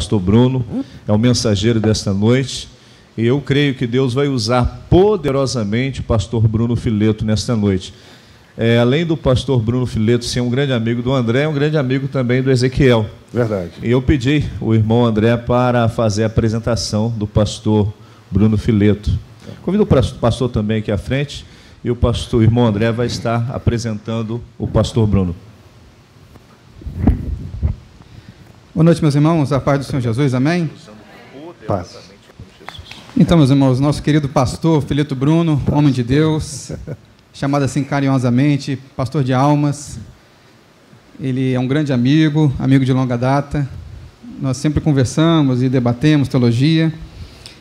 pastor Bruno, é o mensageiro desta noite, e eu creio que Deus vai usar poderosamente o pastor Bruno Fileto nesta noite. Além do pastor Bruno Fileto ser um grande amigo do André, é um grande amigo também do Ezequiel. Verdade. E eu pedi o irmão André para fazer a apresentação do pastor Bruno Fileto. Convido o pastor também aqui à frente, e o irmão André vai estar apresentando o pastor Bruno. Boa noite, meus irmãos, a paz do Senhor Jesus, amém? Paz. Então, meus irmãos, nosso querido pastor Fileto Bruno, homem de Deus, chamado assim carinhosamente, pastor de almas. Ele é um grande amigo de longa data. Nós sempre conversamos e debatemos teologia.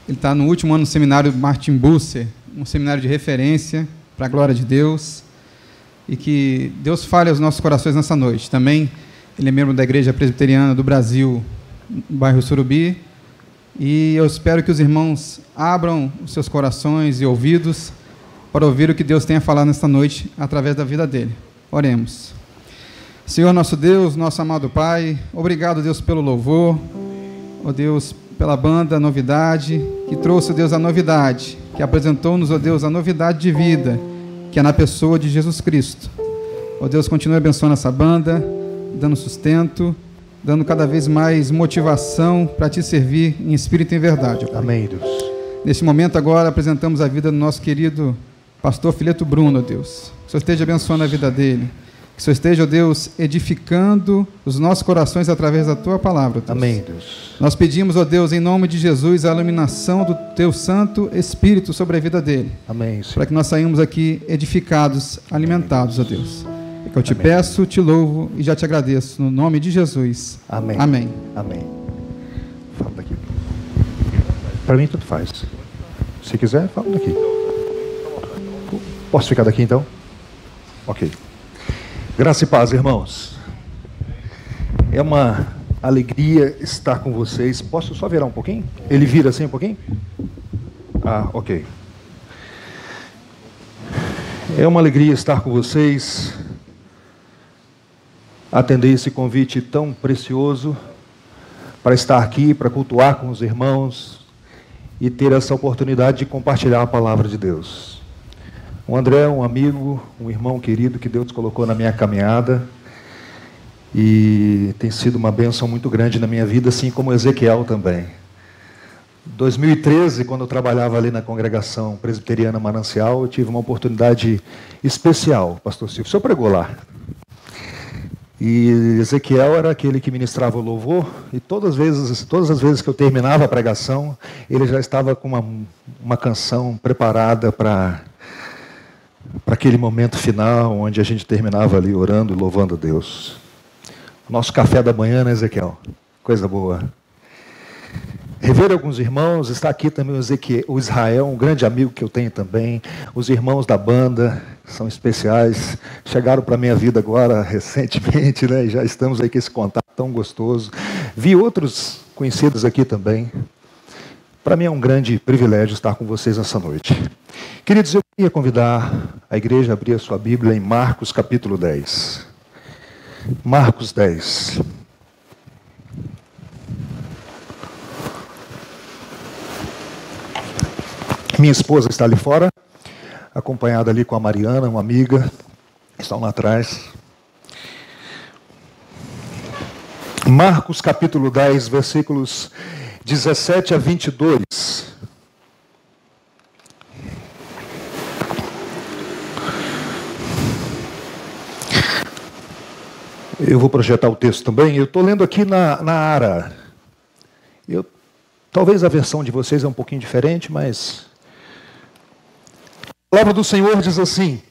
Ele está no último ano do seminário Martin Busser, um seminário de referência para a glória de Deus. E que Deus fale aos nossos corações nessa noite. Também ele é membro da Igreja Presbiteriana do Brasil, no bairro Surubi. E eu espero que os irmãos abram os seus corações e ouvidos para ouvir o que Deus tem a falar nesta noite, através da vida dele. Oremos. Senhor nosso Deus, nosso amado Pai, obrigado, Deus, pelo louvor, ó Deus, pela banda Novidade, que trouxe, ó Deus, a novidade, que apresentou-nos, ó Deus, a novidade de vida, que é na pessoa de Jesus Cristo. Ó Deus, continue abençoando essa banda, dando sustento, dando cada vez mais motivação para te servir em espírito e em verdade. Pai. Amém, Deus. Neste momento agora apresentamos a vida do nosso querido pastor Fileto Bruno, ó Deus. Que o Senhor esteja abençoando a vida dele. Que o Senhor esteja, ó Deus, edificando os nossos corações através da Tua palavra, Deus. Amém, Deus. Nós pedimos, ó Deus, em nome de Jesus, a iluminação do Teu Santo Espírito sobre a vida dele. Amém, Senhor. Para que nós saímos aqui edificados, alimentados, ó Deus. É que eu te peço, te louvo e já te agradeço. No nome de Jesus. Amém. Amém. Amém. Fala daqui. Para mim, tudo faz. Se quiser, fala daqui. Posso ficar daqui, então? Ok. Graça e paz, irmãos. É uma alegria estar com vocês. Posso só virar um pouquinho? Ele vira assim um pouquinho? Ah, ok. É uma alegria estar com vocês, atender esse convite tão precioso, para estar aqui, para cultuar com os irmãos e ter essa oportunidade de compartilhar a palavra de Deus. O André é um amigo, um irmão querido que Deus colocou na minha caminhada e tem sido uma bênção muito grande na minha vida, assim como o Ezequiel também. Em 2013, quando eu trabalhava ali na congregação presbiteriana Manancial, eu tive uma oportunidade especial, pastor Silvio. O senhor pregou lá. E Ezequiel era aquele que ministrava o louvor, e todas as vezes que eu terminava a pregação, ele já estava com uma canção preparada para aquele momento final, onde a gente terminava ali orando e louvando a Deus. Nosso café da manhã, né, Ezequiel? Coisa boa. Rever alguns irmãos, está aqui também o Israel, um grande amigo que eu tenho também. Os irmãos da banda são especiais, chegaram para a minha vida agora recentemente, né? E já estamos aí com esse contato tão gostoso. Vi outros conhecidos aqui também. Para mim é um grande privilégio estar com vocês nessa noite. Queridos, eu queria convidar a igreja a abrir a sua Bíblia em Marcos capítulo 10. Marcos 10. Minha esposa está ali fora, acompanhada ali com a Mariana, uma amiga, estão lá atrás. Marcos capítulo 10, versículos 17 a 22. Eu vou projetar o texto também. Eu estou lendo aqui na ARA. Talvez a versão de vocês é um pouquinho diferente, mas a palavra do Senhor diz assim: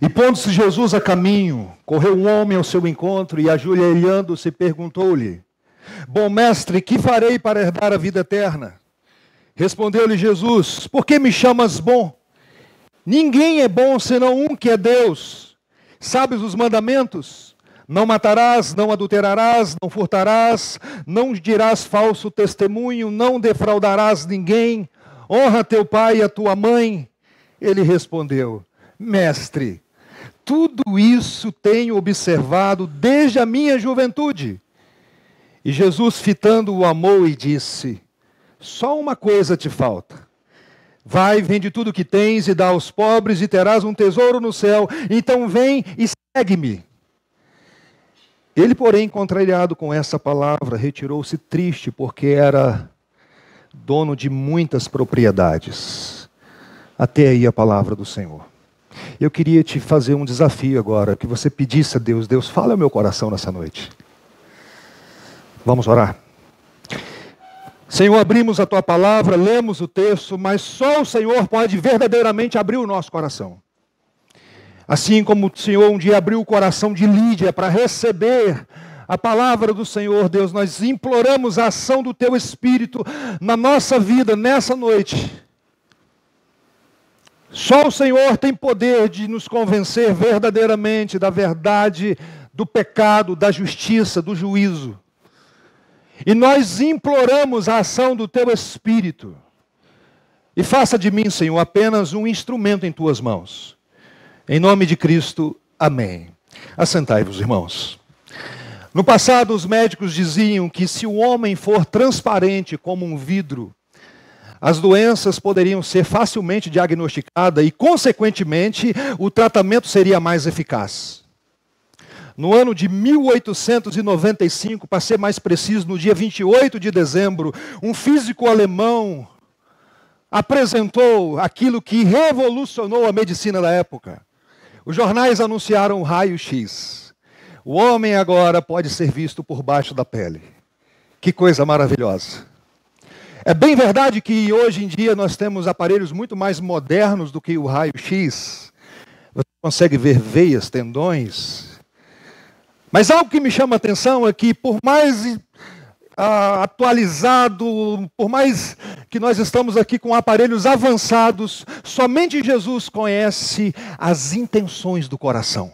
E pondo-se Jesus a caminho, correu um homem ao seu encontro e, ajoelhando-se, perguntou-lhe: Bom mestre, que farei para herdar a vida eterna? Respondeu-lhe Jesus: Por que me chamas bom? Ninguém é bom senão um, que é Deus. Sabes os mandamentos? Não matarás, não adulterarás, não furtarás, não dirás falso testemunho, não defraudarás ninguém, honra teu pai e a tua mãe. Ele respondeu: Mestre, tudo isso tenho observado desde a minha juventude. E Jesus, fitando-o, amou e disse: só uma coisa te falta. Vai, vende tudo o que tens e dá aos pobres e terás um tesouro no céu. Então vem e segue-me. Ele, porém, contrariado com essa palavra, retirou-se triste, porque era dono de muitas propriedades. Até aí a palavra do Senhor. Eu queria te fazer um desafio agora, que você pedisse a Deus: Deus, fala ao meu coração nessa noite. Vamos orar. Senhor, abrimos a Tua palavra, lemos o texto, mas só o Senhor pode verdadeiramente abrir o nosso coração. Assim como o Senhor um dia abriu o coração de Lídia para receber a palavra do Senhor, Deus, nós imploramos a ação do Teu Espírito na nossa vida, nessa noite. Só o Senhor tem poder de nos convencer verdadeiramente da verdade, do pecado, da justiça, do juízo. E nós imploramos a ação do Teu Espírito. E faça de mim, Senhor, apenas um instrumento em Tuas mãos. Em nome de Cristo, amém. Assentai-vos, irmãos. No passado, os médicos diziam que se o homem for transparente como um vidro, as doenças poderiam ser facilmente diagnosticadas e, consequentemente, o tratamento seria mais eficaz. No ano de 1895, para ser mais preciso, no dia 28 de dezembro, um físico alemão apresentou aquilo que revolucionou a medicina da época. Os jornais anunciaram o raio-x. O homem agora pode ser visto por baixo da pele. Que coisa maravilhosa. É bem verdade que hoje em dia nós temos aparelhos muito mais modernos do que o raio-x. Você consegue ver veias, tendões. Mas algo que me chama a atenção é que, por mais atualizado, por mais que nós estamos aqui com aparelhos avançados, somente Jesus conhece as intenções do coração.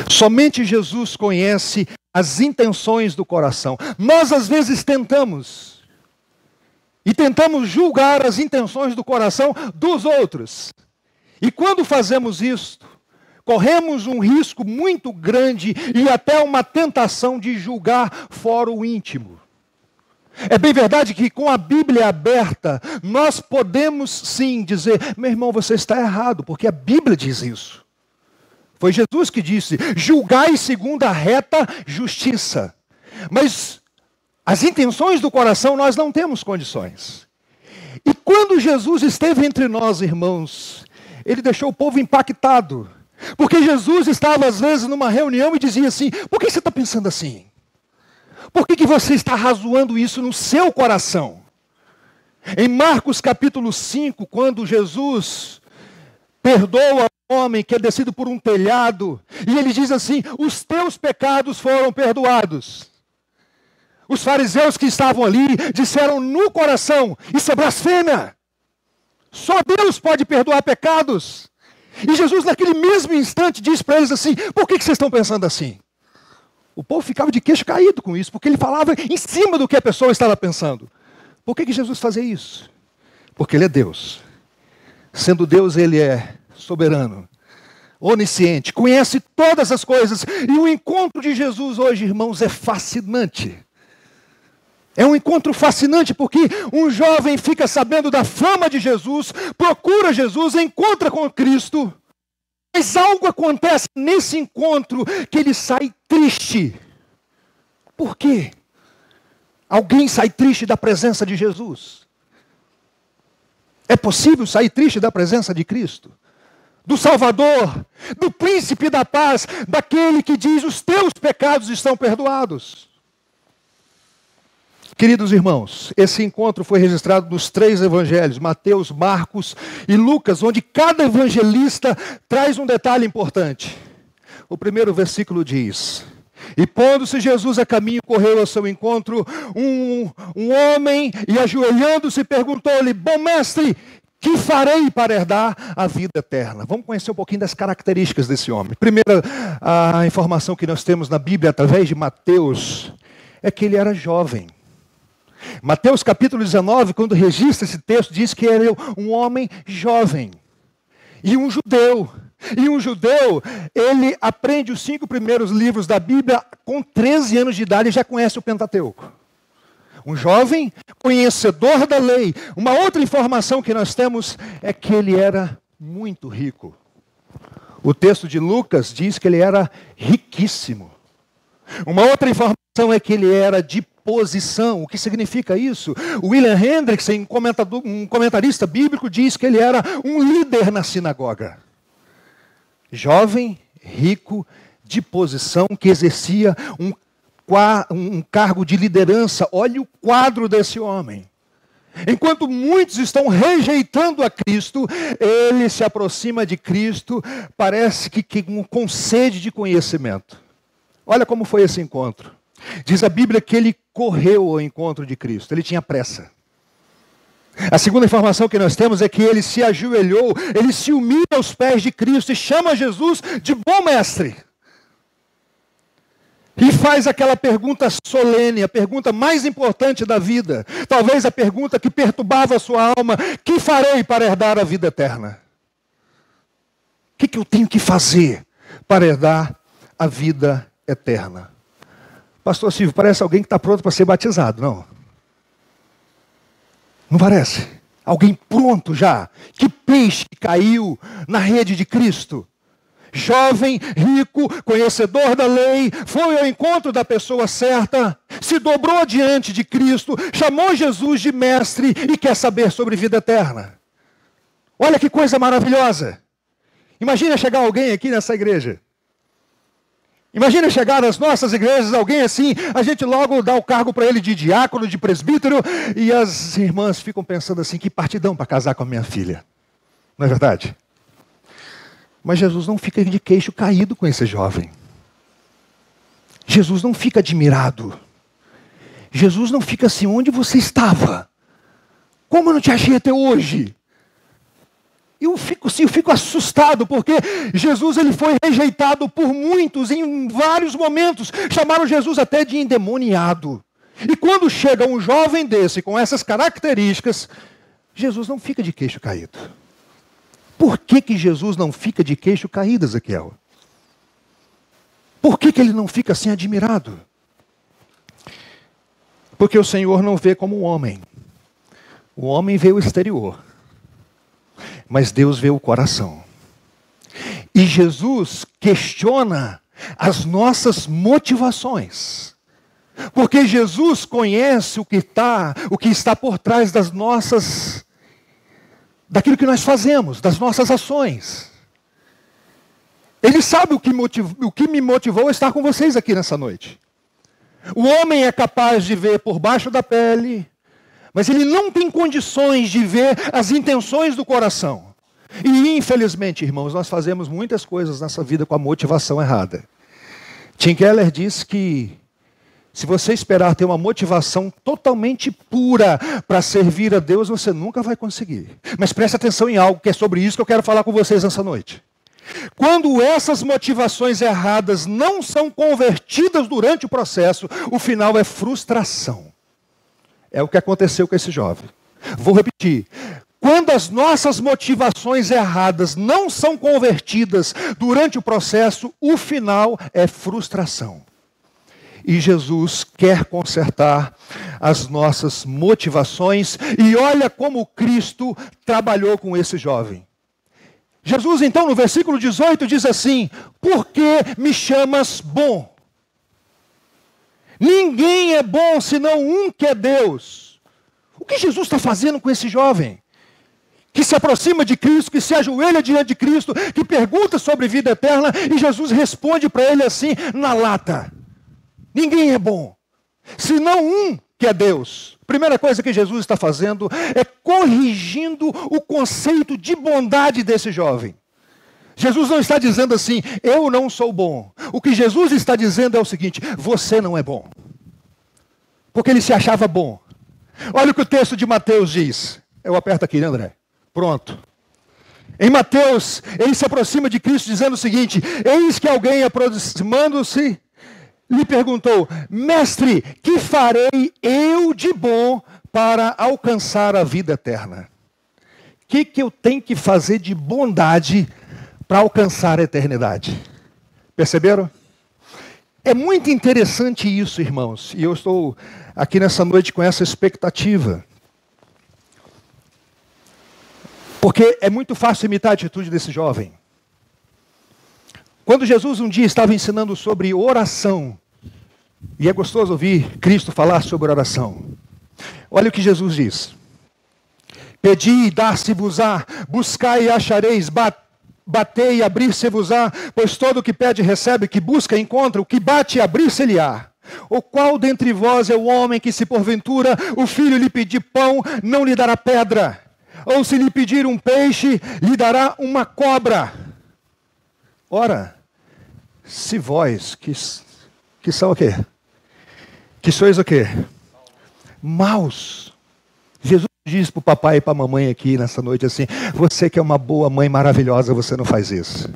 Somente Jesus conhece as intenções do coração. Nós às vezes tentamos julgar as intenções do coração dos outros. E quando fazemos isto, corremos um risco muito grande e até uma tentação de julgar fora o íntimo. É bem verdade que com a Bíblia aberta, nós podemos sim dizer: meu irmão, você está errado, porque a Bíblia diz isso. Foi Jesus que disse: julgai segundo a reta justiça. Mas as intenções do coração nós não temos condições. E quando Jesus esteve entre nós, irmãos, Ele deixou o povo impactado. Porque Jesus estava às vezes numa reunião e dizia assim: por que você está pensando assim? Por que você está razoando isso no seu coração? Em Marcos capítulo 5, quando Jesus perdoa o homem que é descido por um telhado, e ele diz assim: os teus pecados foram perdoados. Os fariseus que estavam ali disseram no coração: isso é blasfêmia. Só Deus pode perdoar pecados. E Jesus naquele mesmo instante diz para eles assim: por que vocês estão pensando assim? O povo ficava de queixo caído com isso, porque ele falava em cima do que a pessoa estava pensando. Por que Jesus fazia isso? Porque Ele é Deus. Sendo Deus, Ele é soberano, onisciente, conhece todas as coisas. E o encontro de Jesus hoje, irmãos, é fascinante. É um encontro fascinante porque um jovem fica sabendo da fama de Jesus, procura Jesus, encontra com Cristo, mas algo acontece nesse encontro que ele sai triste. Por quê? Alguém sai triste da presença de Jesus? É possível sair triste da presença de Cristo? Do Salvador, do Príncipe da Paz, daquele que diz: os teus pecados estão perdoados. Queridos irmãos, esse encontro foi registrado nos 3 evangelhos, Mateus, Marcos e Lucas, onde cada evangelista traz um detalhe importante. O primeiro versículo diz: e pondo-se Jesus a caminho, correu ao seu encontro um homem, e ajoelhando-se perguntou-lhe: bom mestre, que farei para herdar a vida eterna? Vamos conhecer um pouquinho das características desse homem. Primeira a informação que nós temos na Bíblia, através de Mateus, é que ele era jovem. Mateus capítulo 19, quando registra esse texto, diz que ele era um homem jovem e um judeu. E um judeu, ele aprende os 5 primeiros livros da Bíblia com 13 anos de idade e já conhece o Pentateuco. Um jovem conhecedor da lei. Uma outra informação que nós temos é que ele era muito rico. O texto de Lucas diz que ele era riquíssimo. Uma outra informação é que ele era de posição. O que significa isso? William Hendrickson, um comentarista bíblico, diz que ele era um líder na sinagoga. Jovem, rico, de posição, que exercia um cargo de liderança. Olha o quadro desse homem. Enquanto muitos estão rejeitando a Cristo, ele se aproxima de Cristo, parece que com sede de conhecimento. Olha como foi esse encontro. Diz a Bíblia que ele correu ao encontro de Cristo, ele tinha pressa. A segunda informação que nós temos é que ele se ajoelhou, ele se humilha aos pés de Cristo e chama Jesus de bom mestre. E faz aquela pergunta solene, a pergunta mais importante da vida, talvez a pergunta que perturbava a sua alma: que farei para herdar a vida eterna? O que eu tenho que fazer para herdar a vida eterna? Pastor Silvio, parece alguém que está pronto para ser batizado, não? Não parece? Alguém pronto já? Que peixe caiu na rede de Cristo? Jovem, rico, conhecedor da lei, foi ao encontro da pessoa certa, se dobrou diante de Cristo, chamou Jesus de mestre e quer saber sobre vida eterna. Olha que coisa maravilhosa. Imagina chegar alguém aqui nessa igreja. Imagina chegar nas nossas igrejas alguém assim, a gente logo dá o cargo para ele de diácono, de presbítero, e as irmãs ficam pensando assim: que partidão para casar com a minha filha. Não é verdade? Mas Jesus não fica de queixo caído com esse jovem. Jesus não fica admirado. Jesus não fica assim: onde você estava? Como eu não te achei até hoje? Eu fico assustado, porque Jesus ele foi rejeitado por muitos em vários momentos. Chamaram Jesus até de endemoniado. E quando chega um jovem desse, com essas características, Jesus não fica de queixo caído. Por que Jesus não fica de queixo caído, Ezequiel? Por que ele não fica assim admirado? Porque o Senhor não vê como um homem. O homem vê o exterior, mas Deus vê o coração. E Jesus questiona as nossas motivações. Porque Jesus conhece o que está por trás daquilo que nós fazemos, das nossas ações. Ele sabe o que me motivou a estar com vocês aqui nessa noite. O homem é capaz de ver por baixo da pele, mas ele não tem condições de ver as intenções do coração. E infelizmente, irmãos, nós fazemos muitas coisas nessa vida com a motivação errada. Tim Keller diz que se você esperar ter uma motivação totalmente pura para servir a Deus, você nunca vai conseguir. Mas preste atenção em algo que é sobre isso que eu quero falar com vocês nessa noite. Quando essas motivações erradas não são convertidas durante o processo, o final é frustração. É o que aconteceu com esse jovem. Vou repetir. Quando as nossas motivações erradas não são convertidas durante o processo, o final é frustração. E Jesus quer consertar as nossas motivações. E olha como Cristo trabalhou com esse jovem. Jesus, então, no versículo 18, diz assim: por que me chamas bom? Ninguém é bom senão um que é Deus. O que Jesus está fazendo com esse jovem? Que se aproxima de Cristo, que se ajoelha diante de Cristo, que pergunta sobre vida eterna, e Jesus responde para ele assim, na lata: ninguém é bom, senão um que é Deus. Primeira coisa que Jesus está fazendo é corrigindo o conceito de bondade desse jovem. Jesus não está dizendo assim: eu não sou bom. O que Jesus está dizendo é o seguinte: você não é bom. Porque ele se achava bom. Olha o que o texto de Mateus diz. Eu aperto aqui, né, André? Pronto. Em Mateus, ele se aproxima de Cristo dizendo o seguinte: eis que alguém aproximando-se lhe perguntou: mestre, que farei eu de bom para alcançar a vida eterna? O que eu tenho que fazer de bondade para alcançar a eternidade. Perceberam? É muito interessante isso, irmãos. E eu estou aqui nessa noite com essa expectativa. Porque é muito fácil imitar a atitude desse jovem. Quando Jesus um dia estava ensinando sobre oração, e é gostoso ouvir Cristo falar sobre oração. Olha o que Jesus diz. Pedi e dar-se-vos-á, buscai e achareis, batei e abrir-se-vos-á, pois todo o que pede recebe, o que busca encontra, o que bate abrir-se-lhe-á. O qual dentre vós é o homem que, se porventura o filho lhe pedir pão, não lhe dará pedra? Ou se lhe pedir um peixe, lhe dará uma cobra? Ora, se vós, que são o quê? Que sois o quê? Maus. Jesus diz para o papai e para a mamãe aqui nessa noite assim, você que é uma boa mãe maravilhosa, você não faz isso.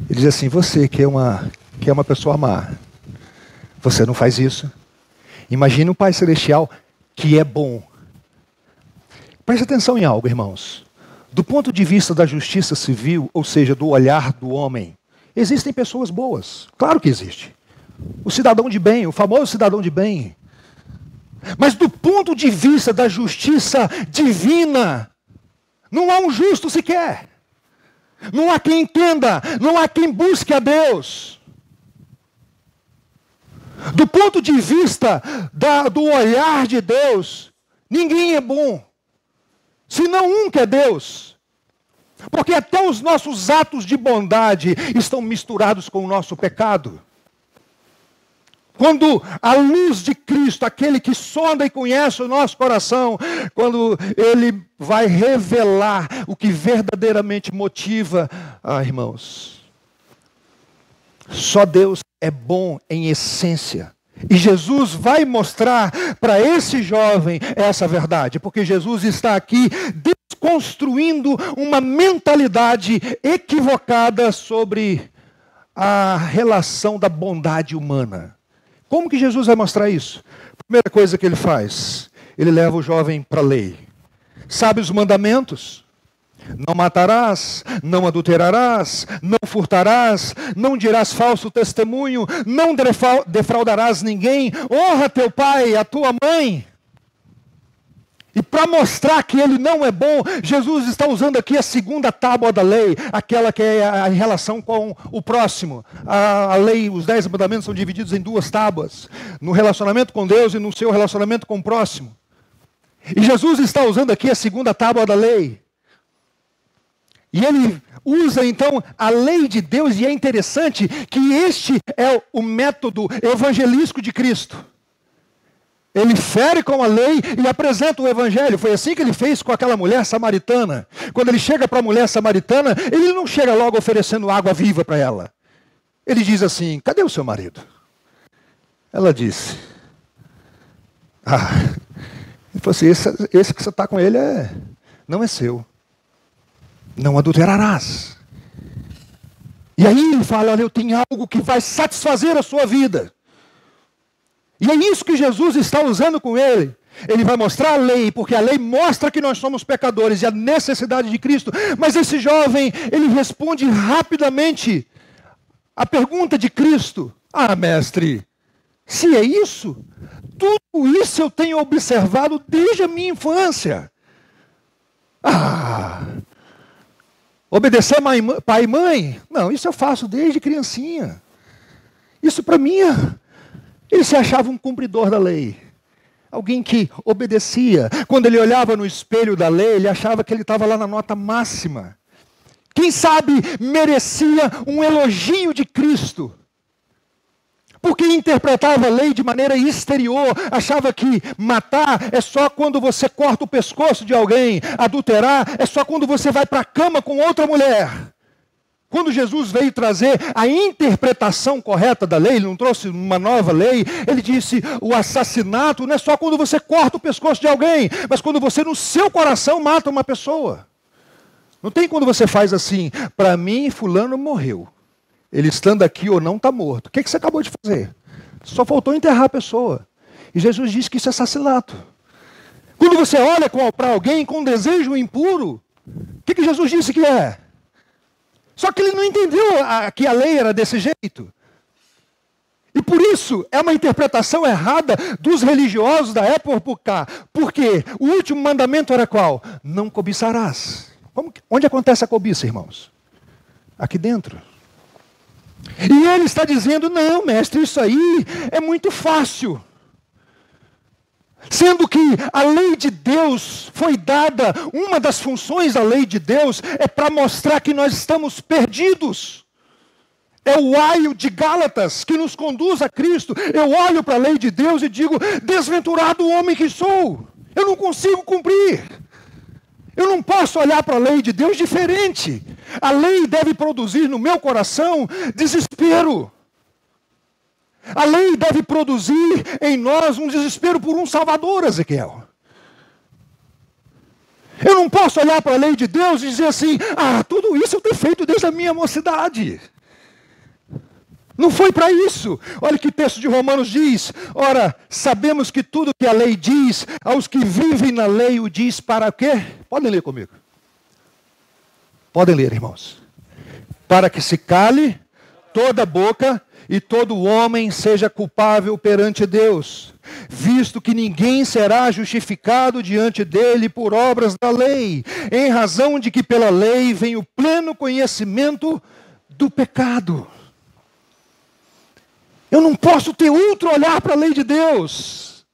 Ele diz assim, você que é uma pessoa má, você não faz isso. Imagine o Pai Celestial que é bom. Preste atenção em algo, irmãos. Do ponto de vista da justiça civil, ou seja, do olhar do homem, existem pessoas boas. Claro que existe. O cidadão de bem, o famoso cidadão de bem. Mas do ponto de vista da justiça divina, não há um justo sequer. Não há quem entenda, não há quem busque a Deus. Do ponto de vista do olhar de Deus, ninguém é bom. Senão um que é Deus. Porque até os nossos atos de bondade estão misturados com o nosso pecado. Quando a luz de Cristo, aquele que sonda e conhece o nosso coração, quando Ele vai revelar o que verdadeiramente motiva, irmãos, só Deus é bom em essência. E Jesus vai mostrar para esse jovem essa verdade, porque Jesus está aqui desconstruindo uma mentalidade equivocada sobre a relação da bondade humana. Como que Jesus vai mostrar isso? Primeira coisa que ele faz, ele leva o jovem para a lei. Sabe os mandamentos? Não matarás, não adulterarás, não furtarás, não dirás falso testemunho, não defraudarás ninguém, honra teu pai e a tua mãe. E para mostrar que ele não é bom, Jesus está usando aqui a segunda tábua da lei, aquela que é a relação com o próximo. A lei, os 10 mandamentos são divididos em 2 tábuas, no relacionamento com Deus e no seu relacionamento com o próximo. E Jesus está usando aqui a segunda tábua da lei. E ele usa então a lei de Deus, e é interessante que este é o método evangelístico de Cristo. Ele fere com a lei e apresenta o evangelho. Foi assim que ele fez com aquela mulher samaritana. Quando ele chega para a mulher samaritana, ele não chega logo oferecendo água viva para ela. Ele diz assim, cadê o seu marido? Ela disse, ele falou assim, esse que você está com ele não é seu. Não adulterarás. E aí ele fala, olha, eu tenho algo que vai satisfazer a sua vida. E é isso que Jesus está usando com ele. Ele vai mostrar a lei, porque a lei mostra que nós somos pecadores e a necessidade de Cristo. Mas esse jovem, ele responde rapidamente a pergunta de Cristo. Mestre, se é isso, tudo isso eu tenho observado desde a minha infância. Obedecer pai e mãe? Não, isso eu faço desde criancinha. Isso para mim, ele se achava um cumpridor da lei. Alguém que obedecia. Quando ele olhava no espelho da lei, ele achava que ele estava lá na nota máxima. Quem sabe merecia um elogio de Cristo. Porque interpretava a lei de maneira exterior, achava que matar é só quando você corta o pescoço de alguém, adulterar é só quando você vai para a cama com outra mulher. Quando Jesus veio trazer a interpretação correta da lei, ele não trouxe uma nova lei, ele disse, o assassinato não é só quando você corta o pescoço de alguém, mas quando você no seu coração mata uma pessoa. Não tem quando você faz assim, para mim fulano morreu. Ele estando aqui ou não está morto. O que você acabou de fazer? Só faltou enterrar a pessoa. E Jesus diz que isso é assassinato. Quando você olha para alguém com desejo impuro, o que Jesus disse que é? Só que ele não entendeu que a lei era desse jeito. E por isso é uma interpretação errada dos religiosos da época. Porque o último mandamento era qual? Não cobiçarás. Onde acontece a cobiça, irmãos? Aqui dentro. E ele está dizendo, não, mestre, isso aí é muito fácil. Sendo que a lei de Deus foi dada, uma das funções da lei de Deus é para mostrar que nós estamos perdidos. É o aio de Gálatas que nos conduz a Cristo. Eu olho para a lei de Deus e digo, desventurado homem que sou. Eu não consigo cumprir. Eu não posso olhar para a lei de Deus diferente. A lei deve produzir no meu coração desespero. A lei deve produzir em nós um desespero por um Salvador, Ezequiel. Eu não posso olhar para a lei de Deus e dizer assim, tudo isso eu tenho feito desde a minha mocidade. Não foi para isso. Olha o que o texto de Romanos diz. Ora, sabemos que tudo que a lei diz, aos que vivem na lei o diz para quê? Podem ler comigo. Podem ler, irmãos. Para que se cale toda a boca e todo homem seja culpável perante Deus, visto que ninguém será justificado diante dele por obras da lei, em razão de que pela lei vem o pleno conhecimento do pecado. Eu não posso ter outro olhar para a lei de Deus,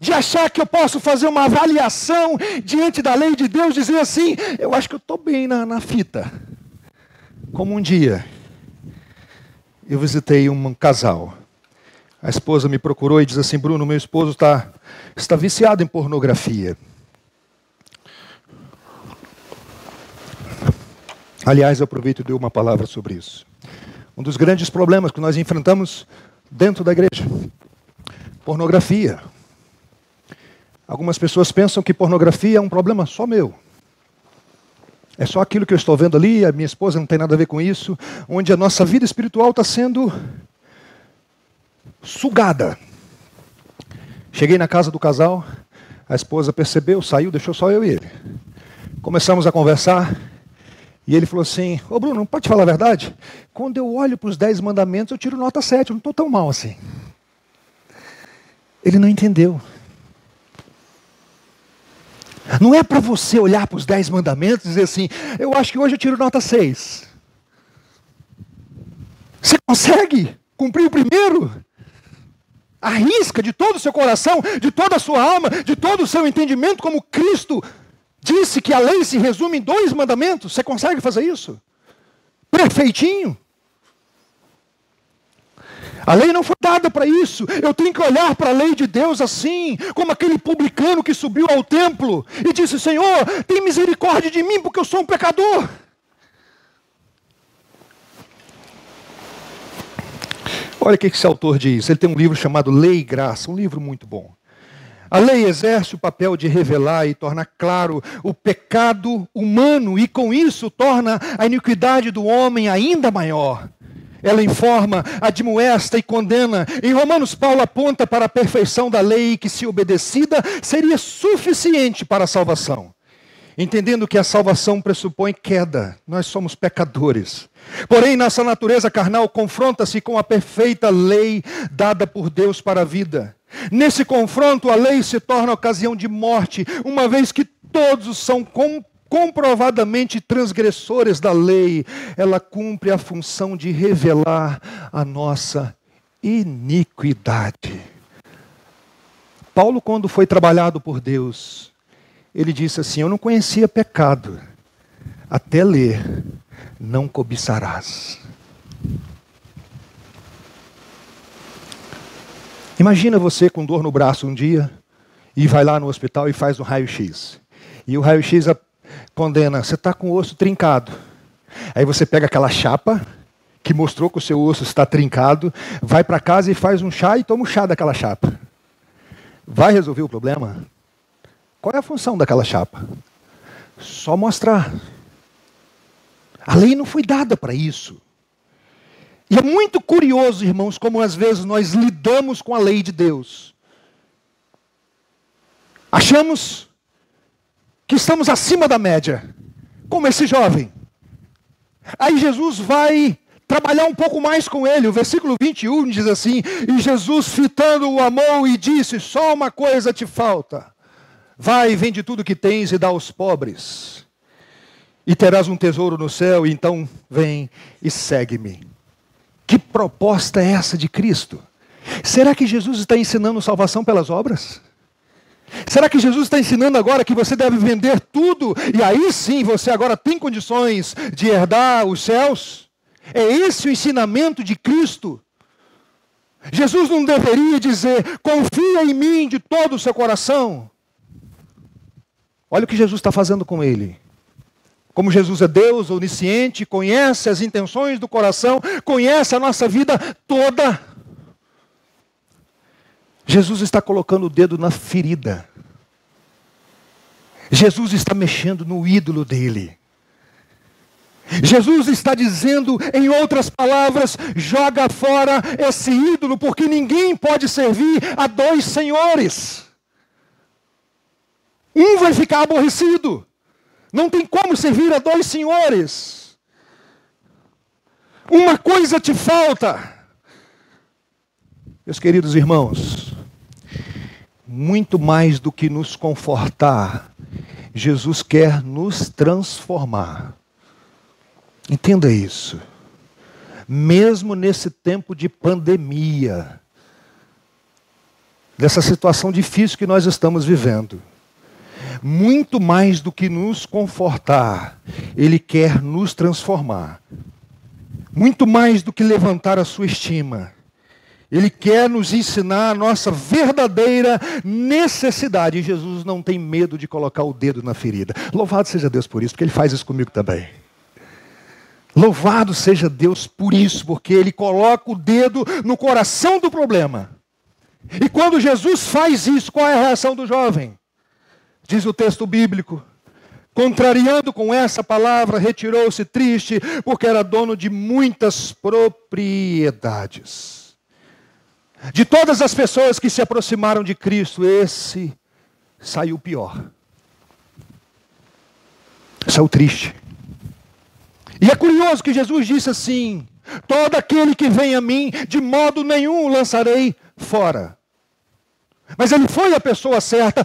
de achar que eu posso fazer uma avaliação diante da lei de Deus, dizer assim, eu acho que eu estou bem na fita. Como um dia, eu visitei um casal. A esposa me procurou e diz assim, Bruno, meu esposo está viciado em pornografia. Aliás, eu aproveito e dou uma palavra sobre isso. Um dos grandes problemas que nós enfrentamos dentro da igreja. Pornografia. Algumas pessoas pensam que pornografia é um problema só meu. É só aquilo que eu estou vendo ali, a minha esposa não tem nada a ver com isso, onde a nossa vida espiritual está sendo sugada. Cheguei na casa do casal, a esposa percebeu, saiu, deixou só eu e ele. Começamos a conversar. E ele falou assim, ô Bruno, não pode falar a verdade? Quando eu olho para os 10 mandamentos, eu tiro nota 7, eu não estou tão mal assim. Ele não entendeu. Não é para você olhar para os 10 mandamentos e dizer assim, eu acho que hoje eu tiro nota 6. Você consegue cumprir o primeiro? Arrisca de todo o seu coração, de toda a sua alma, de todo o seu entendimento, como Cristo disse que a lei se resume em 2 mandamentos. Você consegue fazer isso? Perfeitinho. A lei não foi dada para isso. Eu tenho que olhar para a lei de Deus assim, como aquele publicano que subiu ao templo e disse, Senhor, tem misericórdia de mim, porque eu sou um pecador. Olha o que esse autor diz. Ele tem um livro chamado Lei e Graça, um livro muito bom. A lei exerce o papel de revelar e tornar claro o pecado humano e com isso torna a iniquidade do homem ainda maior. Ela informa, admoesta e condena. Em Romanos, Paulo aponta para a perfeição da lei que, se obedecida, seria suficiente para a salvação. Entendendo que a salvação pressupõe queda, nós somos pecadores. Porém, nossa natureza carnal confronta-se com a perfeita lei dada por Deus para a vida. Nesse confronto, a lei se torna ocasião de morte, uma vez que todos são comprovadamente transgressores da lei. Ela cumpre a função de revelar a nossa iniquidade. Paulo, quando foi trabalhado por Deus, ele disse assim, eu não conhecia pecado, até ler, não cobiçarás. Imagina você com dor no braço um dia, e vai lá no hospital e faz um raio-x. E o raio-x condena, você está com o osso trincado. Aí você pega aquela chapa, que mostrou que o seu osso está trincado, vai para casa e faz um chá e toma o chá daquela chapa. Vai resolver o problema? Qual é a função daquela chapa? Só mostrar. A lei não foi dada para isso. E é muito curioso, irmãos, como às vezes nós lidamos com a lei de Deus. Achamos que estamos acima da média, como esse jovem. Aí Jesus vai trabalhar um pouco mais com ele. O versículo 21 diz assim: e Jesus, fitando-o, amou e disse: só uma coisa te falta. Vai, vende tudo que tens e dá aos pobres, e terás um tesouro no céu, e então vem e segue-me. Que proposta é essa de Cristo? Será que Jesus está ensinando salvação pelas obras? Será que Jesus está ensinando agora que você deve vender tudo, e aí sim você agora tem condições de herdar os céus? É esse o ensinamento de Cristo? Jesus não deveria dizer: confia em mim de todo o seu coração. Olha o que Jesus está fazendo com ele. Como Jesus é Deus, onisciente, conhece as intenções do coração, conhece a nossa vida toda. Jesus está colocando o dedo na ferida. Jesus está mexendo no ídolo dele. Jesus está dizendo, em outras palavras: joga fora esse ídolo, porque ninguém pode servir a dois senhores. Um vai ficar aborrecido. Não tem como servir a dois senhores. Uma coisa te falta. Meus queridos irmãos, muito mais do que nos confortar, Jesus quer nos transformar. Entenda isso. Mesmo nesse tempo de pandemia, dessa situação difícil que nós estamos vivendo, muito mais do que nos confortar, Ele quer nos transformar. Muito mais do que levantar a sua estima, Ele quer nos ensinar a nossa verdadeira necessidade. E Jesus não tem medo de colocar o dedo na ferida. Louvado seja Deus por isso, porque Ele faz isso comigo também. Louvado seja Deus por isso, porque Ele coloca o dedo no coração do problema. E quando Jesus faz isso, qual é a reação do jovem? Diz o texto bíblico: contrariando com essa palavra, retirou-se triste, porque era dono de muitas propriedades. De todas as pessoas que se aproximaram de Cristo, esse saiu pior. Saiu triste. E é curioso que Jesus disse assim: todo aquele que vem a mim, de modo nenhum o lançarei fora. Mas ele foi a pessoa certa,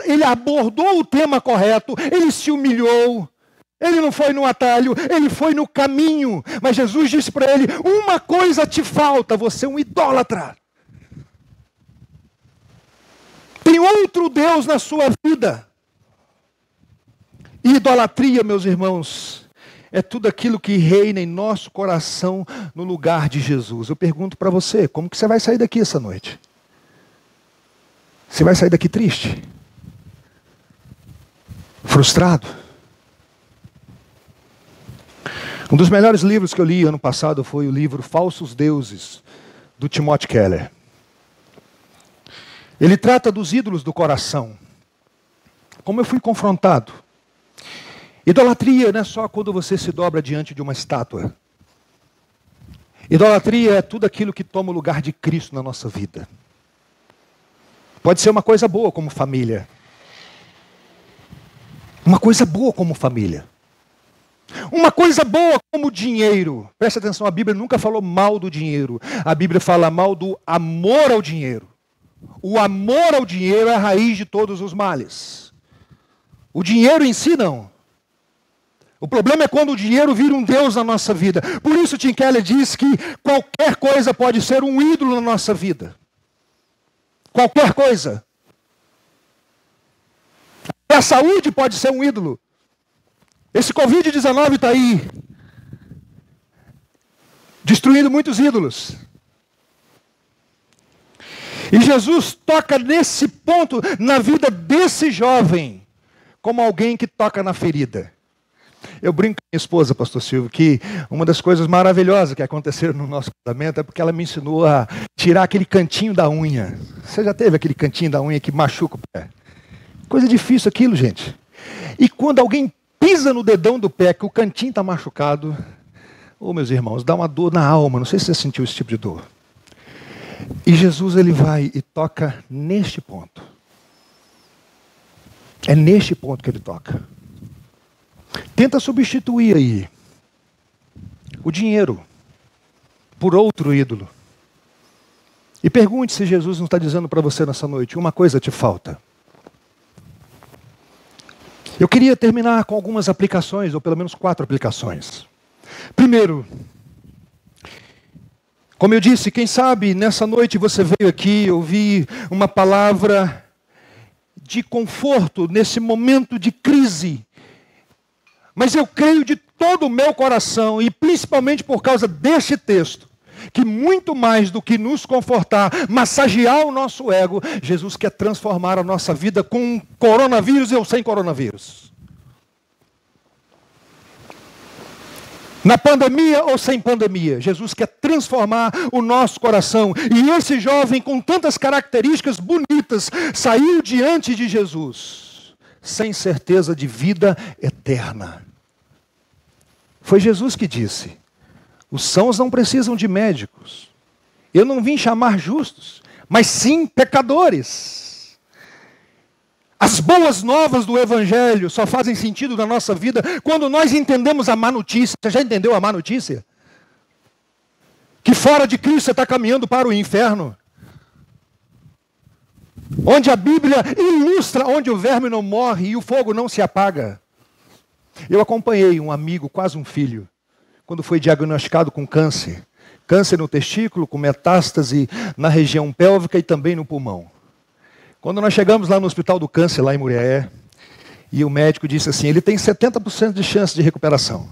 ele abordou o tema correto, ele se humilhou. Ele não foi no atalho, ele foi no caminho. Mas Jesus disse para ele: uma coisa te falta, você é um idólatra. Tem outro Deus na sua vida. E idolatria, meus irmãos, é tudo aquilo que reina em nosso coração no lugar de Jesus. Eu pergunto para você: como que você vai sair daqui essa noite? Você vai sair daqui triste? Frustrado? Um dos melhores livros que eu li ano passado foi o livro Falsos Deuses, do Timothy Keller. Ele trata dos ídolos do coração. Como eu fui confrontado. Idolatria não é só quando você se dobra diante de uma estátua. Idolatria é tudo aquilo que toma o lugar de Cristo na nossa vida. Pode ser uma coisa boa como família. Uma coisa boa como família. Uma coisa boa como dinheiro. Preste atenção, a Bíblia nunca falou mal do dinheiro. A Bíblia fala mal do amor ao dinheiro. O amor ao dinheiro é a raiz de todos os males. O dinheiro em si não. O problema é quando o dinheiro vira um Deus na nossa vida. Por isso Tim Keller diz que qualquer coisa pode ser um ídolo na nossa vida. Qualquer coisa. A saúde pode ser um ídolo. Esse Covid-19 está aí, destruindo muitos ídolos. E Jesus toca nesse ponto, na vida desse jovem, como alguém que toca na ferida. Eu brinco com minha esposa, pastor Silvio, que uma das coisas maravilhosas que aconteceram no nosso casamento é porque ela me ensinou a tirar aquele cantinho da unha. Você já teve aquele cantinho da unha que machuca o pé? Coisa difícil aquilo, gente. E quando alguém pisa no dedão do pé, que o cantinho está machucado, meus irmãos, dá uma dor na alma. Não sei se você sentiu esse tipo de dor. E Jesus, ele vai e toca neste ponto. É neste ponto que ele toca. Tenta substituir aí. o dinheiro por outro ídolo. E pergunte se Jesus não está dizendo para você nessa noite: uma coisa te falta. Eu queria terminar com algumas aplicações, ou pelo menos 4 aplicações. Primeiro, como eu disse, quem sabe nessa noite você veio aqui ouvir uma palavra de conforto nesse momento de crise. Mas eu creio de todo o meu coração, e principalmente por causa deste texto, que muito mais do que nos confortar, massagear o nosso ego, Jesus quer transformar a nossa vida com coronavírus ou sem coronavírus. Na pandemia ou sem pandemia, Jesus quer transformar o nosso coração. E esse jovem, com tantas características bonitas, saiu diante de Jesus, sem certeza de vida eterna. Foi Jesus que disse: os sãos não precisam de médicos. Eu não vim chamar justos, mas sim pecadores. As boas novas do Evangelho só fazem sentido na nossa vida quando nós entendemos a má notícia. Você já entendeu a má notícia? Que fora de Cristo você está caminhando para o inferno. Onde a Bíblia ilustra onde o verme não morre e o fogo não se apaga. Eu acompanhei um amigo, quase um filho, quando foi diagnosticado com câncer. Câncer no testículo, com metástase na região pélvica e também no pulmão. Quando nós chegamos lá no Hospital do Câncer, lá em Muriaé, e o médico disse assim: ele tem 70% de chance de recuperação.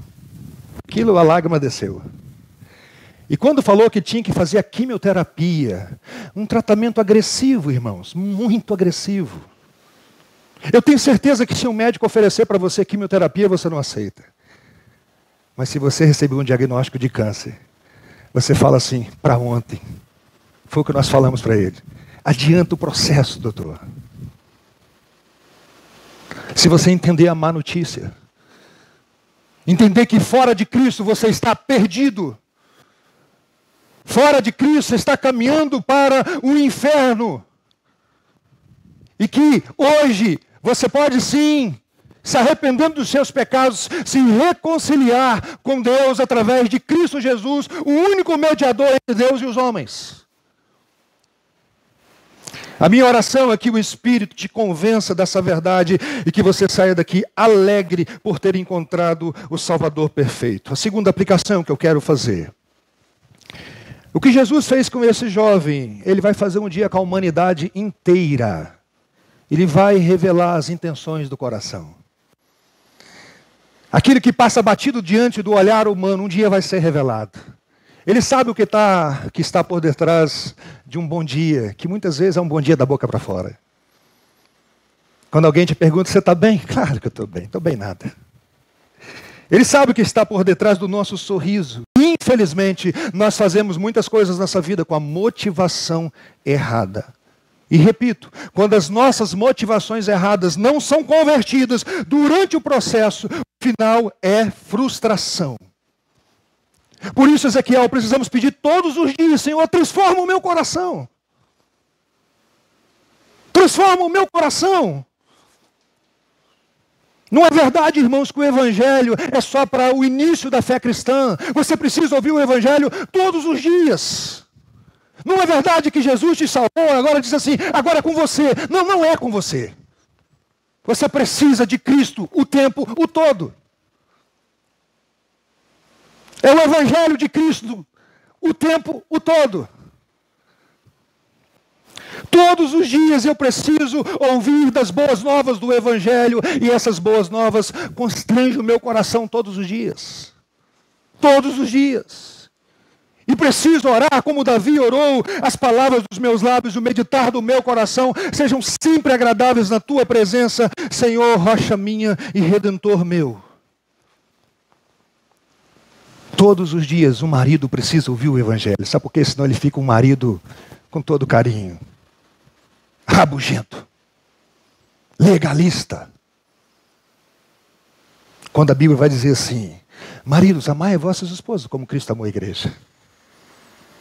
Aquilo, a lágrima desceu. E quando falou que tinha que fazer a quimioterapia, um tratamento agressivo, irmãos, muito agressivo. Eu tenho certeza que se um médico oferecer para você quimioterapia, você não aceita. Mas se você recebeu um diagnóstico de câncer, você fala assim: para ontem. Foi o que nós falamos para ele. Adianta o processo, doutor. Se você entender a má notícia, entender que fora de Cristo você está perdido, fora de Cristo você está caminhando para o inferno, e que hoje você pode sim, se arrependendo dos seus pecados, se reconciliar com Deus através de Cristo Jesus, o único mediador entre Deus e os homens. A minha oração é que o Espírito te convença dessa verdade e que você saia daqui alegre por ter encontrado o Salvador perfeito. A segunda aplicação que eu quero fazer. O que Jesus fez com esse jovem, ele vai fazer um dia com a humanidade inteira. Ele vai revelar as intenções do coração. Aquilo que passa batido diante do olhar humano, um dia vai ser revelado. Ele sabe o que está por detrás de um bom dia, que muitas vezes é um bom dia da boca para fora. Quando alguém te pergunta: você está bem? Claro que eu estou bem nada. Ele sabe o que está por detrás do nosso sorriso. Infelizmente, nós fazemos muitas coisas nessa vida com a motivação errada. E repito, quando as nossas motivações erradas não são convertidas durante o processo, o final é frustração. Por isso, Ezequiel, precisamos pedir todos os dias: Senhor, transforma o meu coração. Transforma o meu coração. Não é verdade, irmãos, que o Evangelho é só para o início da fé cristã. Você precisa ouvir o Evangelho todos os dias. Não é verdade que Jesus te salvou, agora diz assim: agora é com você. Não, não é com você. Você precisa de Cristo o tempo, o todo. É o Evangelho de Cristo o tempo, o todo. Todos os dias eu preciso ouvir das boas novas do Evangelho, e essas boas novas constrangem o meu coração todos os dias. Todos os dias. E preciso orar como Davi orou: as palavras dos meus lábios, o meditar do meu coração sejam sempre agradáveis na tua presença, Senhor, rocha minha e redentor meu. Todos os dias o marido precisa ouvir o Evangelho. Sabe por quê? Senão ele fica um marido com todo carinho, rabugento, legalista. Quando a Bíblia vai dizer assim: maridos, amai vossas esposas como Cristo amou a igreja.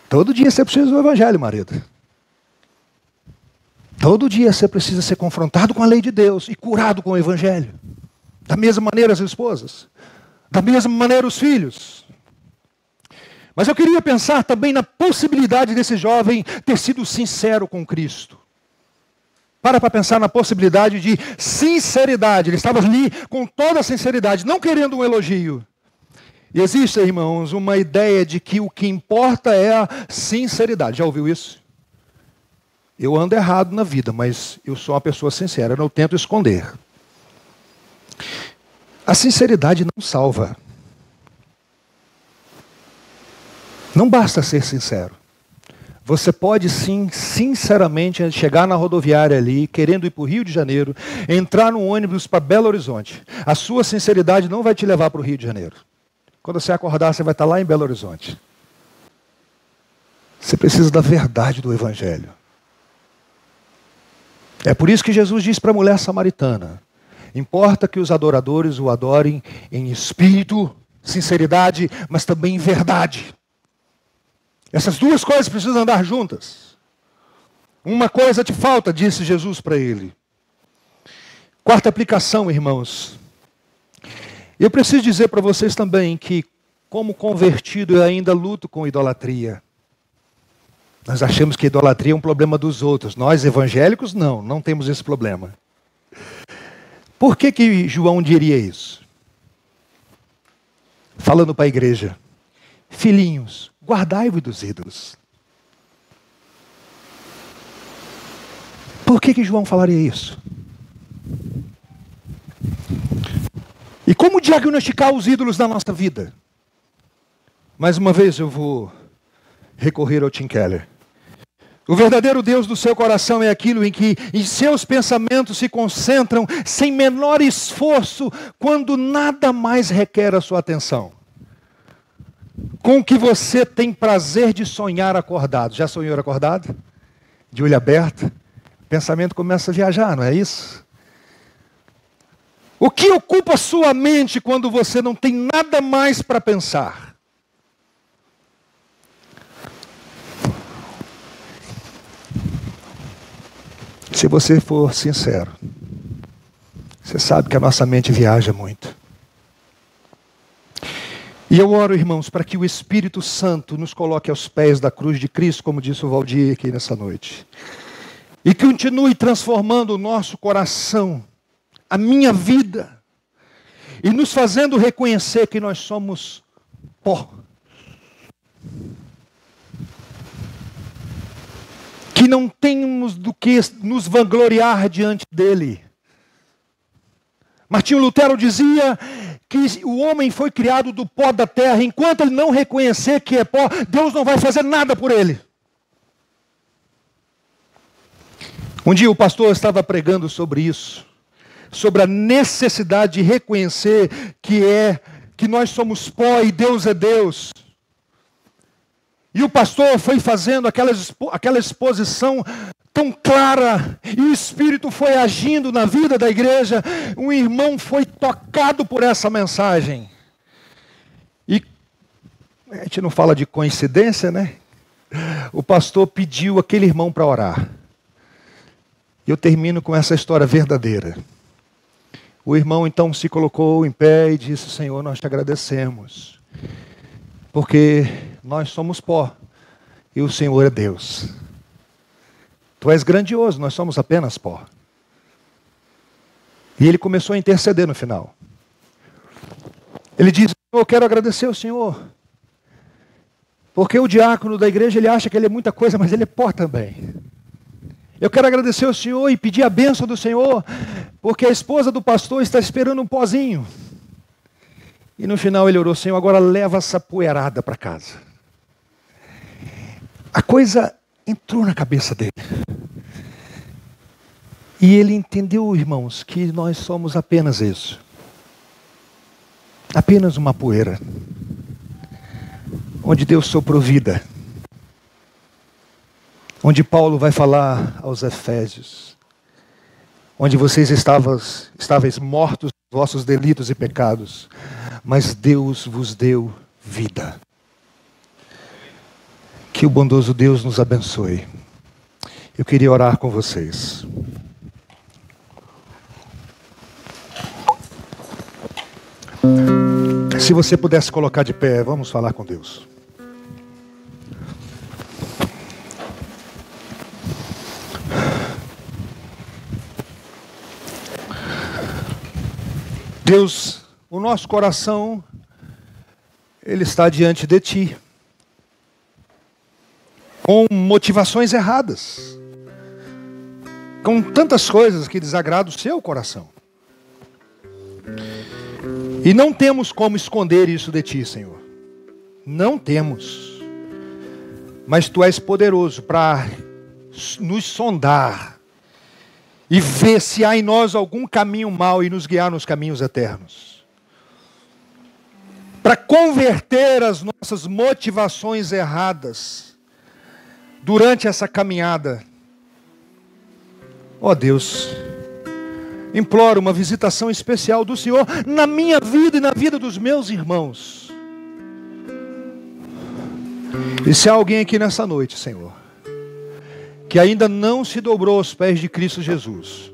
Todo dia você precisa do Evangelho, marido. Todo dia você precisa ser confrontado com a lei de Deus e curado com o Evangelho. Da mesma maneira as esposas. Da mesma maneira os filhos. Mas eu queria pensar também na possibilidade desse jovem ter sido sincero com Cristo. Para pensar na possibilidade de sinceridade. Ele estava ali com toda a sinceridade, não querendo um elogio. E existe, irmãos, uma ideia de que o que importa é a sinceridade. Já ouviu isso? Eu ando errado na vida, mas eu sou uma pessoa sincera, eu não tento esconder. A sinceridade não salva. Não basta ser sincero. Você pode sim, sinceramente, chegar na rodoviária ali, querendo ir para o Rio de Janeiro, entrar no ônibus para Belo Horizonte. A sua sinceridade não vai te levar para o Rio de Janeiro. Quando você acordar, você vai estar lá em Belo Horizonte. Você precisa da verdade do Evangelho. É por isso que Jesus diz para a mulher samaritana: importa que os adoradores o adorem em espírito, sinceridade, mas também em verdade. Essas duas coisas precisam andar juntas. Uma coisa te falta, disse Jesus para ele. Quarta aplicação, irmãos. Eu preciso dizer para vocês também que, como convertido, eu ainda luto com idolatria. Nós achamos que idolatria é um problema dos outros. Nós, evangélicos, não temos esse problema. Por que João diria isso? Falando para a igreja: filhinhos, guardai-vos dos ídolos. Por que João falaria isso? E como diagnosticar os ídolos da nossa vida? Mais uma vez eu vou recorrer ao Tim Keller. O verdadeiro Deus do seu coração é aquilo em que em seus pensamentos se concentram sem menor esforço, quando nada mais requer a sua atenção. Com o que você tem prazer de sonhar acordado. Já sonhou acordado? De olho aberto? O pensamento começa a viajar, não é isso? O que ocupa sua mente quando você não tem nada mais para pensar? Se você for sincero, você sabe que a nossa mente viaja muito. E eu oro, irmãos, para que o Espírito Santo nos coloque aos pés da cruz de Cristo, como disse o Valdir aqui nessa noite. E que continue transformando o nosso coração, a minha vida, e nos fazendo reconhecer que nós somos pó. Que não temos do que nos vangloriar diante dele. Martinho Lutero dizia que o homem foi criado do pó da terra. Enquanto ele não reconhecer que é pó, Deus não vai fazer nada por ele. Um dia o pastor estava pregando sobre isso, sobre a necessidade de reconhecer que nós somos pó e Deus é Deus. E o pastor foi fazendo aquela exposição tão clara, e o Espírito foi agindo na vida da igreja. Um irmão foi tocado por essa mensagem. E a gente não fala de coincidência, né? O pastor pediu aquele irmão para orar. E eu termino com essa história verdadeira. O irmão então se colocou em pé e disse: Senhor, nós te agradecemos, porque nós somos pó e o Senhor é Deus. Tu és grandioso, nós somos apenas pó. E ele começou a interceder no final. Ele disse: eu quero agradecer ao Senhor, porque o diácono da igreja, ele acha que ele é muita coisa, mas ele é pó também. Eu quero agradecer ao Senhor e pedir a bênção do Senhor, porque a esposa do pastor está esperando um pozinho. E no final ele orou: Senhor, agora leva essa poeirada para casa. A coisa entrou na cabeça dele. E ele entendeu, irmãos, que nós somos apenas isso. Apenas uma poeira. Onde Deus soprou vida. Onde Paulo vai falar aos Efésios. Onde vocês estáveis mortos nos vossos delitos e pecados. Mas Deus vos deu vida. Que o bondoso Deus nos abençoe. Eu queria orar com vocês. Se você pudesse colocar de pé, vamos falar com Deus. Deus, o nosso coração, ele está diante de Ti, com motivações erradas, com tantas coisas que desagradam o Seu coração. E não temos como esconder isso de Ti, Senhor. Não temos. Mas Tu és poderoso para nos sondar e ver se há em nós algum caminho mau e nos guiar nos caminhos eternos. Para converter as nossas motivações erradas durante essa caminhada. Ó Deus, imploro uma visitação especial do Senhor na minha vida e na vida dos meus irmãos. E se há alguém aqui nessa noite, Senhor, que ainda não se dobrou aos pés de Cristo Jesus,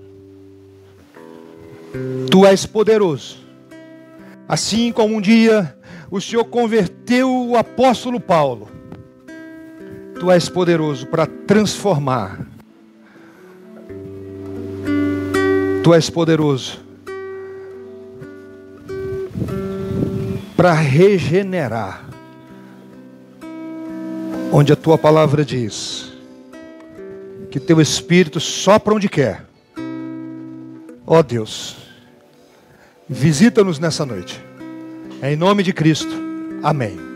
Tu és poderoso. Assim como um dia o Senhor converteu o apóstolo Paulo, Tu és poderoso para transformar. Tu és poderoso para regenerar. Onde a Tua palavra diz que Teu Espírito sopra onde quer. Ó Deus, visita-nos nessa noite. Em nome de Cristo. Amém.